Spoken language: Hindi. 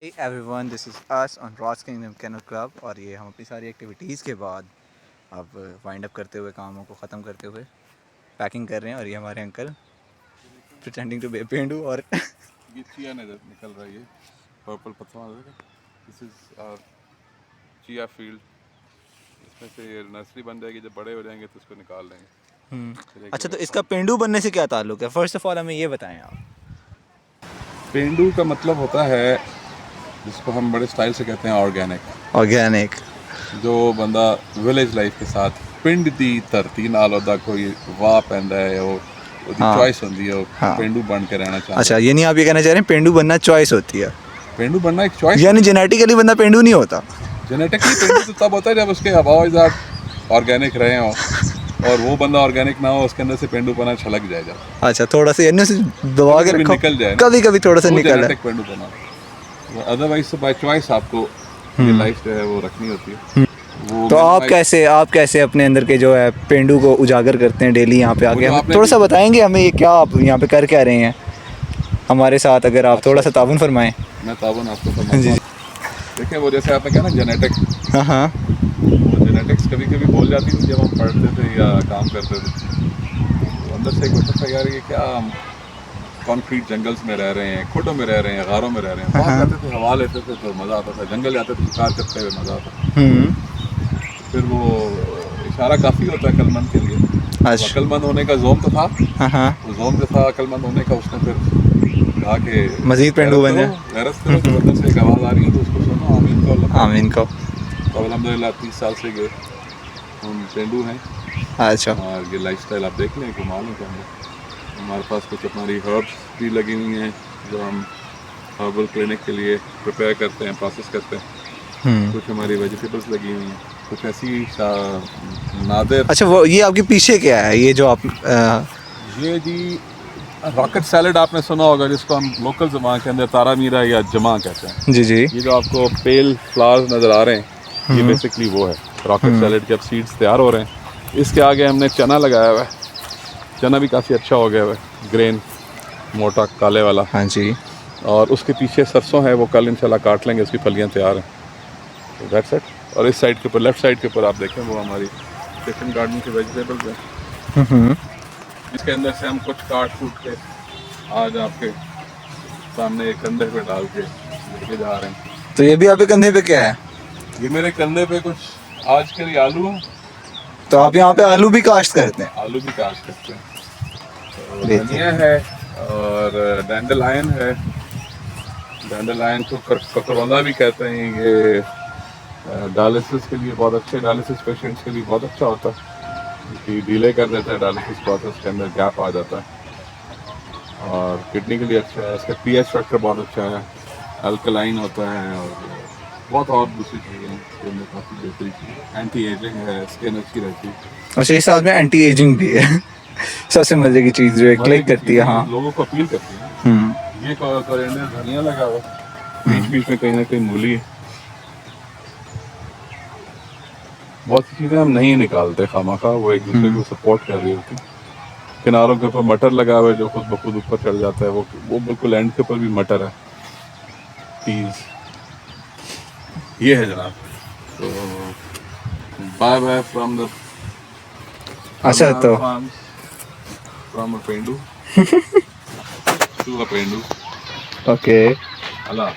Hey everyone, this is us on Ross Kingdom Kennel Club और ये हम अपनी सारी एक्टिविटीज़ के बाद अब वाइंड अप करते हुए कामों को ख़त्म करते हुए पैकिंग कर रहे हैं। और ये हमारे अंकल प्रिटेंडिंग टू बी पेंडू और ये चिया निकल रहा है, ये पर्पल पत्थर दिस इज चिया फील्ड। इसमें से ये नर्सरी बन जाएगी, जब बड़े हो जाएंगे तो इसको निकाल लेंगे। अच्छा, तो इसका पेंडू बनने से क्या ताल्लुक़ है? फर्स्ट ऑफ ऑल हमें ये बताएं आप। पेंडू का मतलब होता है, जिसको हम बड़े स्टाइल से कहते हैं ऑर्गेनिक। जो बंदा विलेज लाइफ के साथ पिंड दी धरती नाल ओदा कोई वाह पैंदा है, वो चॉइस होती है, वो पेंडू बन के रहना चाहता है। अच्छा, ये नहीं आप ये कहना चाह रहे हैं पेंडू बनना चॉइस होती है? पेंडू बनना एक चॉइस, यानी जेनेटिकली बंदा पेंडू नहीं होता? जेनेटिकली पेंडू तो तब होता है जब उसके हवाजात ऑर्गेनिक रहे हों, और वो बंदा ऑर्गेनिक ना हो, उसके अंदर से पेंडूपना छलक जाएगा। अच्छा, थोड़ा सा यानी उसे दबा के रखो, निकल जाए, कभी कभी थोड़ा सा निकल जाए पेंडूपना। अदरवाइज तो बाय चॉइस आपको ये लाइफ जो है वो रखनी होती है। तो आप कैसे अपने अंदर के जो है पेंडू को उजागर करते हैं डेली यहाँ पे आके? हमें थोड़ा सा बताएंगे, हमें ये क्या आप यहाँ पे कर क्या रहे हैं हमारे साथ? अगर आप थोड़ा सा ताबुन फरमाएं। मैं ताबुन आपको फरमाऊंगा। देखिए, वो जैसे आपने कहा ना जेनेटिक्स, हाँ, वो जेनेटिक्स कभी कभी बोल जाती थी जब हम पढ़ते थे या काम करते थे। तो अंदर से एक होता था, यार ये क्या, हम कॉन्क्रीट जंगल्स में रह रहे हैं, खुडों में रह रहे हैं, गारों में रह रहे हैं। बाहर जाते थे, हवा लेते थे तो मज़ा आता था, जंगल जाते थे शिकार करते हुए मज़ा आता था। फिर वो इशारा काफ़ी होता है अक्लमंद के लिए। तो अक्लमंद होने का जोम तो था, वो जोम जो था अक्लमंद होने का, उसने फिर कहा कि मजीद पेंडू बन जाए, गैरत करो। तो अंदर से एक आवाज़ आ रही है तो उसको सुनो, आमीन कहो, आमीन कहो। तो अल्हम्दुलिल्लाह 30 साल से गए हम पेंडू हैं। अच्छा, और ये लाइफस्टाइल आप देख लें, कमाल है। क्या हमारे पास कुछ हमारी हर्ब्स भी लगी हुई हैं जो हम हर्बल क्लिनिक के लिए प्रिपेयर करते हैं, प्रोसेस करते हैं। कुछ हमारी वेजिटेबल्स लगी हुई हैं, कुछ ऐसी नादिर। अच्छा, वो ये आपके पीछे क्या है, ये जो आप ये जी रॉकेट सैलड आपने सुना होगा, जिसको हम लोकल ज़बान के अंदर तारा मीरा या जमा कहते हैं। जी जी, ये जो आपको पेल फ्लावर्स नज़र आ रहे हैं, ये बेसिकली वो है रॉकेट सैलड के। अब सीड्स तैयार हो रहे हैं। इसके आगे हमने चना लगाया हुआ है। चना भी काफ़ी अच्छा हो गया है, ग्रेन मोटा काले वाला। हाँ जी। और उसके पीछे सरसों है, वो कल इंशाल्लाह काट लेंगे, उसकी फलियाँ तैयार हैं। तो दैट्स इट। और इस साइड के ऊपर, लेफ्ट साइड के ऊपर आप देखें, वो हमारी किचन गार्डन की वेजिटेबल्स हैं। इसके अंदर से हम कुछ काट कूट के आज आपके सामने एक कंधे पे डाल के लेके जा रहे हैं। तो ये भी आपके कंधे पे क्या है? ये मेरे कंधे पे कुछ आज के लिए आलू। तो आप यहाँ पे आलू भी काश्त करते हैं? आलू भी काश्त करते हैं। तो धनिया है और डैंडलायन है। डैंडलायन को ककरौंदा भी कहते हैं। ये डायलिसिस के लिए बहुत अच्छे, डायलिसिस पेशेंट्स के लिए बहुत अच्छा होता है, कि डिले कर देता है डायलिसिस प्रोसेस के अंदर, गैप आ जाता है। और किडनी के लिए अच्छा है, इसका पीएच स्ट्रक्चर बहुत अच्छा है, अल्कलाइन होता है, और बहुत और दूसरी चीज़ें हैं जिनमें काफ़ी बेहतरी है। एंटी एजिंग है, स्किन अच्छी रहती है। अच्छा, इस साथ में एंटी एजिंग भी है। सबसे मजे की चीज़ जो है, क्लिक करती है। हाँ, लोगों को अपील करती है। ये कोरिएंडर धनिया लगा हुआ, बीच बीच में कहीं ना कहीं मूली है। बहुत सी चीज़ें हम नहीं निकालते खामाखा, वो एक दूसरे को सपोर्ट कर रही होती। किनारों के ऊपर मटर लगा हुआ है जो खुद ब खुद ऊपर चढ़ जाता है, वो बिल्कुल एंड के ऊपर भी मटर है, पीस। ये है जनाब। तो बाय बाय फ्रॉम द, अच्छा, तो from a pendu to a pendu. Okay, Allah.